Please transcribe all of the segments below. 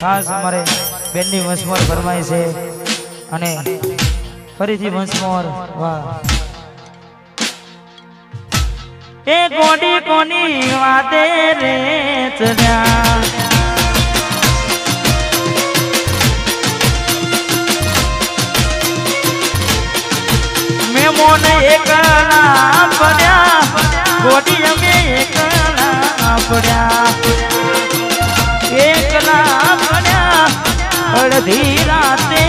ખાસ અમારે બેનની વંશમોર ફરમાય છે અને ફરીથી વંશમોર વાહ એ કોડી કોની વાતે રે ચડ્યા મેમોન એકલા પડ્યા કોડી અમે એકલા પડ્યા એકલા પડ્યા અડધી રાતે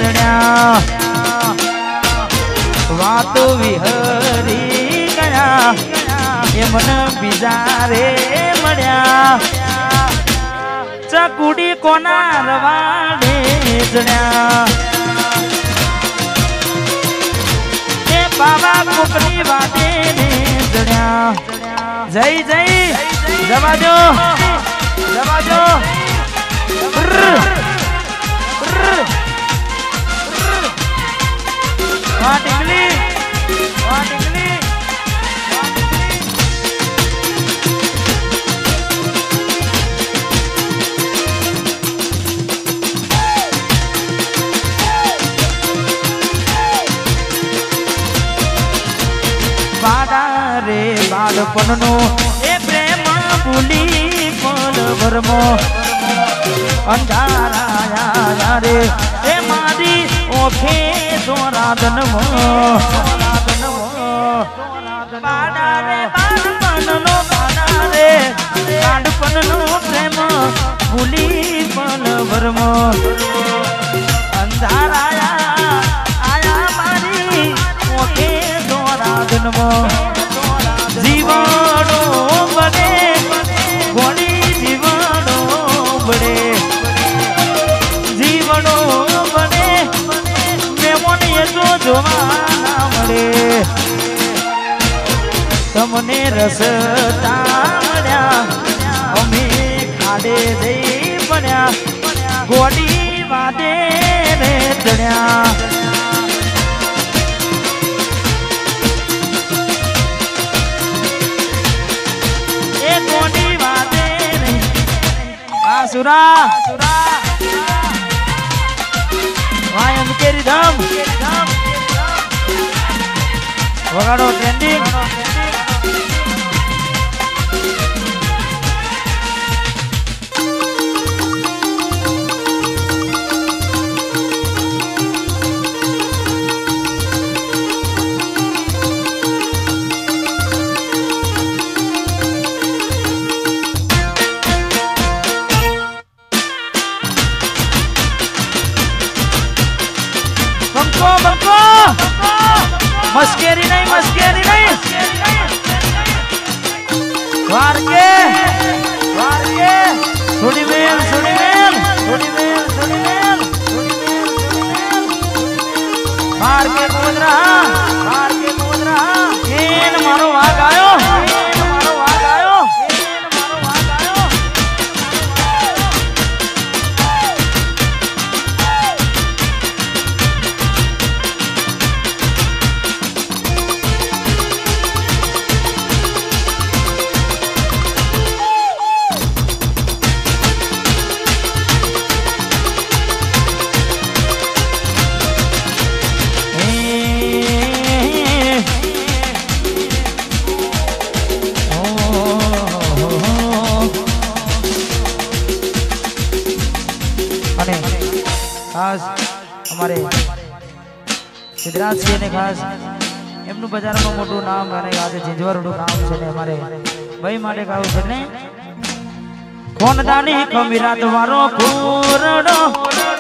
રડ્યા વાતો વિહરી ગયા એ મને બીજા રે મળ્યા ચકુડી કોના રવાડે જડ્યા એ બાબા કોકની વાતે ને જડ્યા જય જય જવા દો જવાજો વાહ ટીંગલી વાહ ટીંગલી બાડા રે બાળપણનો એ પ્રેમ ભૂલી ભરમો અંધારા રે એ મારી ઓખે દોરાદનમો બાડા રે બાળપણનો બાડા રે બાળપણનો પ્રેમ ભૂલી ભરમો અંધારા આયા મારી ઓખે દોરાદનમો જીવનો બને ગોળી જીવનો બને જીવનો બને મેમોની તો જોવા મળે તમને રસતા મળ્યા અમે ખાડે જઈ પડ્યા ગોળી વાદે રે ચડ્યા સુરા વાયમ કેરી ધમ વગાડો ટ્રેન્ડિંગ मस्केरी नहीं वार के सुनी मेल मार के कूद रहा इन मारो वाग आयो खास हमारे सिद्धराज सिंह ने खास एमनु बजार में मोटू नाम અને આજે જીંજવરડું નામ છે ને અમારે ભાઈ માટે ગાવું છે ને કોણદાની કમીરાત વારો કુરડો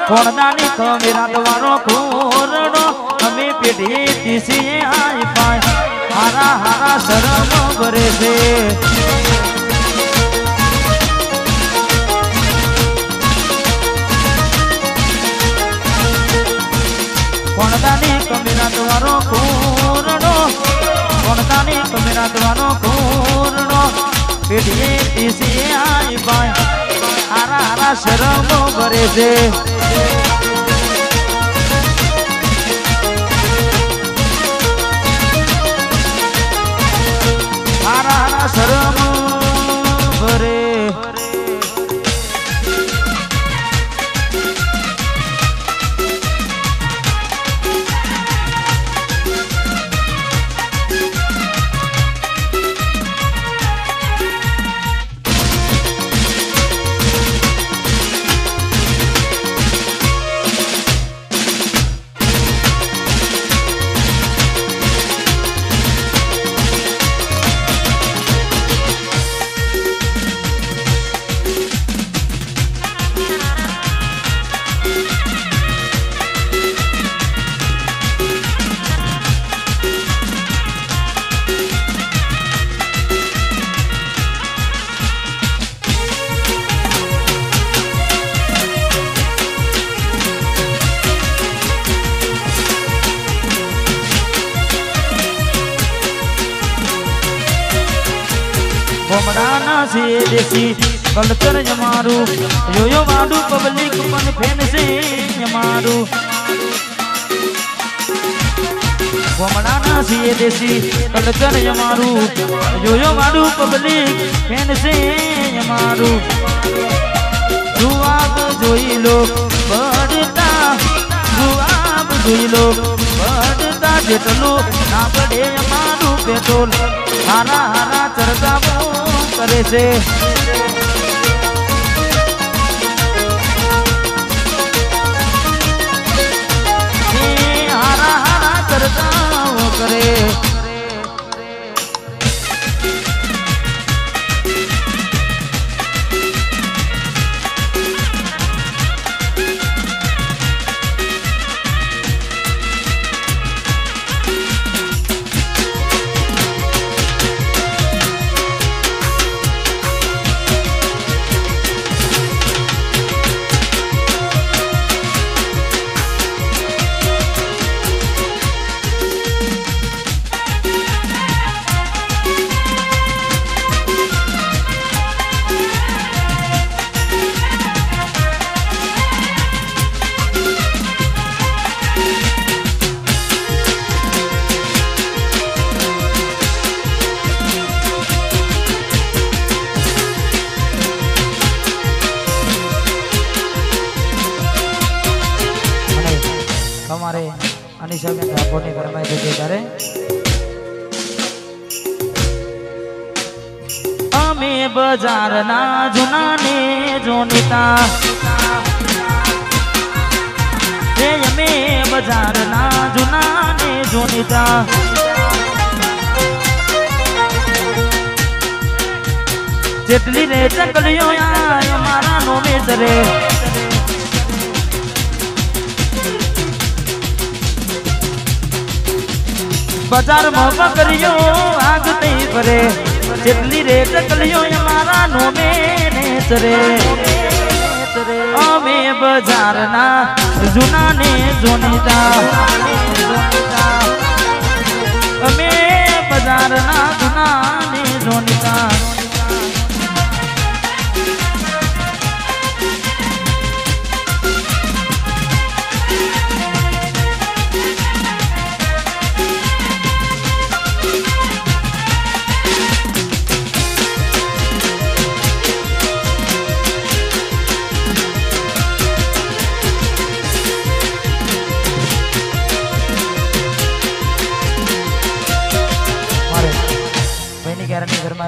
કોણદાની કમીરાત વારો કુરડો અમે પેઢી તીસી આઈ પાય હારા હારા શરમ ભરે છે કોણદાની કમીરાત વારો કુરડો કોણદાની કમીરાત વારો કુરડો પેઢી તીસી આઈ પાય હારા હારા શરમ ભરે છે હારા હારા શરમ ભરે गोमड़ाना से देसी कल्चर जमारू यो यो माडू पब्लिक पन फैन से जमारू गोमड़ाना से देसी कल्चर जमारू यो यो माडू पब्लिक फैन से जमारू जुआब जोई लो बढ़ता जुआब जोई लो बढ़ता जेटलो ना पड़े अमारू पेट्रोल हारा हारा चरका करे से हारा हारा चरका करे हमारे अनिशा में ठाकुर ने फरमाई दे करे अमे बाजार ना जुना ने जोनिता ये अमे बाजार ना जुना ने जोनिता जेटली रे चकलियो आयो मारा नो में सरे बाजार में पकड़ियो आग नहीं परे जितनी रेत कलियो हमारा नो में सरे अमे बाजार ना जुना ने जोनिता अमे बाजार ना जुना ने जोनिता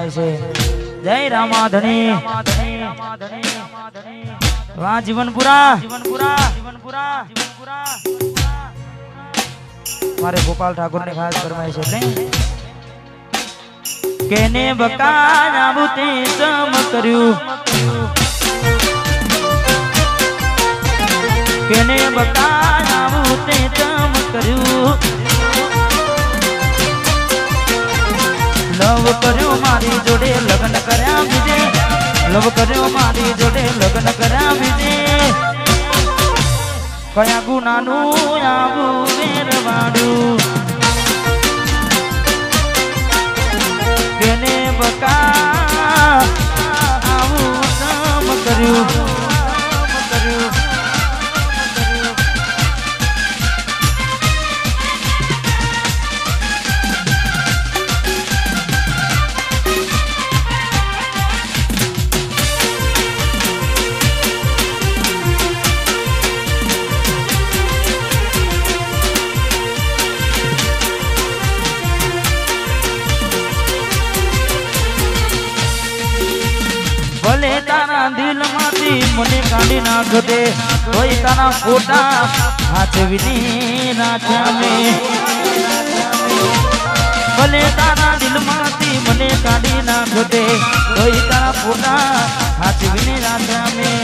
जय रामाधनी वाह जीवनपुरा हमारे गोपाल ठाकुर ने खास फरमाइश है केने बकाया बुते चम कर्यु केने बकाया बुते चम कर्यु लव कर्यो मारी जोड़े लगन कर्या बीजे लव कर्यो मारी जोड़े लगन कर्या बीजे कया गुनानु आबू मेरवाडू केने बका आबू काम कर्यु भले तारा दिल माती मने काढ़ी नाख दे कोई तारा फोटा हाथ विनी नाचा में भले तारा दिल माती मने काढ़ी नाख दे कोई तारा फोटा हाथ विनी नाचा में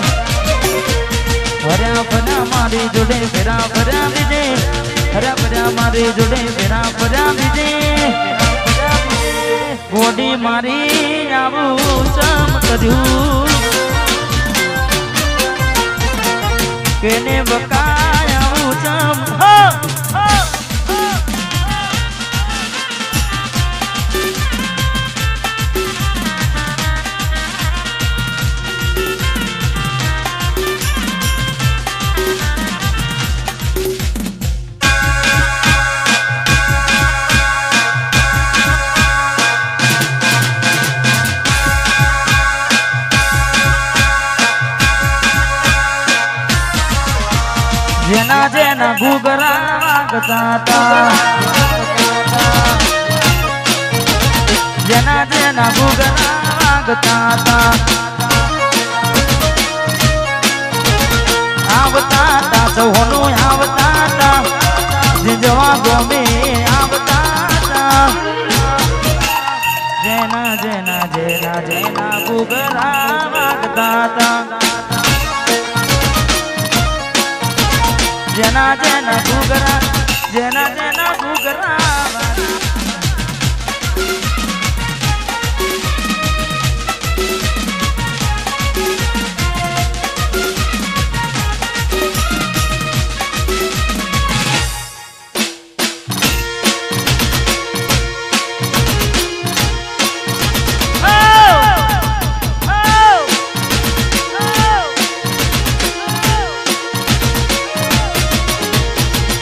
हरा भरा मारी जोड़े फेरा भरा बीजे हरा भरा मारी जोड़े फेरा भरा बीजे गोडी मारी आबू चम कर्यु केने बकाया चम हो જેના જેના ઘૂઘરા વાગતા હતા જેના જેના ઘૂઘરા વાગતા હતા આવતા હતા સૌનું આવતા હતા જવા ગમે આવતા હતા જેના જેના જેના જેના ઘૂઘરા વાગતા હતા જેના જેના ઘૂઘરા જેના જેના ઘૂઘરા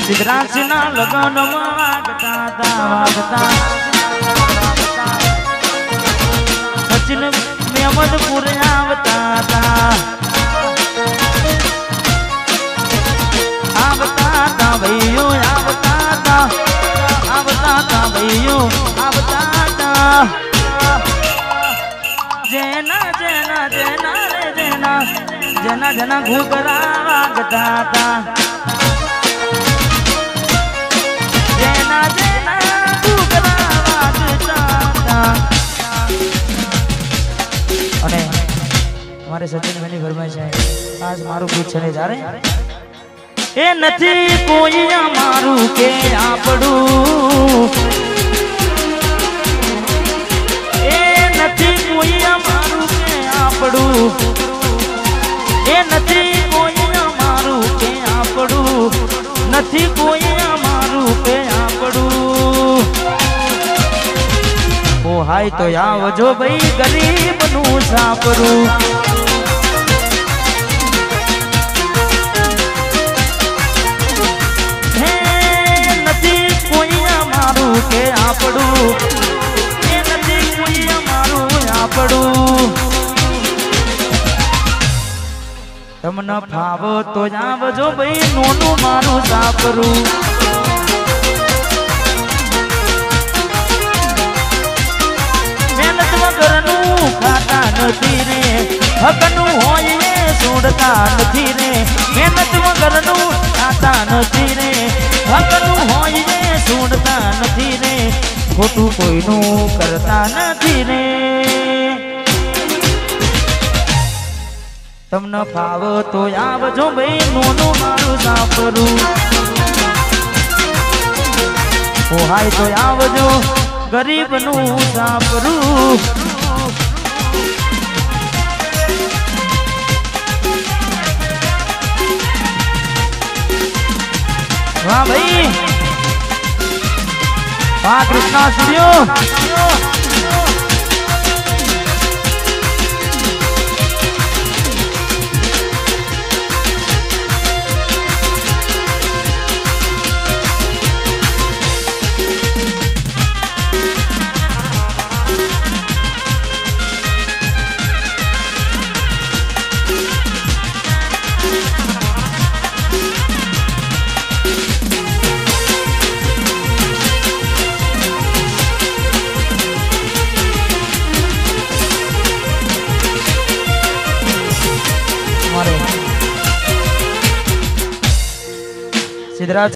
સિદ્ધરાજના લગનમાં વાગતા હતા વાગતા સચિન મેમદપુર આવતા હતા આવતા હતા ભાઈઓ આવતા હતા આવતા હતા ભાઈઓ આવતા હતા જેના જેના જેના રે જેના જેના જેના ઘૂઘરા વાગતા હતા અને મારે સચિનભાઈની ફરમાઈશ છે આજ મારું ગીત છે જારે એ નથી કોઈ અમારું કે આપણું એ નથી કોઈ અમારું કે આપણું એ નથી કોઈ અમારું કે આપણું નથી કોઈ અમારું કે આપણું હાય તો આવજો ભાઈ ગરીબ નું સાપરું હે નથી કોઈ અમારું કે આપણું એ નથી કોઈ અમારું આપણું તમને ફાવો તો આવજો ભાઈ નોનું મારું સાપરું ખાતા નથી રે હકનું હોય એ છોડતા નથી રે મહેનત વગરનું ખાતા નથી રે હકનું હોય એ છોડતા નથી રે ખોટું કોઈનું કરતા નથી રે તમને ફાવ તો આવજો ભાઈ નોનું મારું સાપરું હાય તો આવજો ગરીબ નું સાપરું વાહ ભાઈ વાહ કૃષ્ણા સ્ટુડિયો સિદ્ધરાજ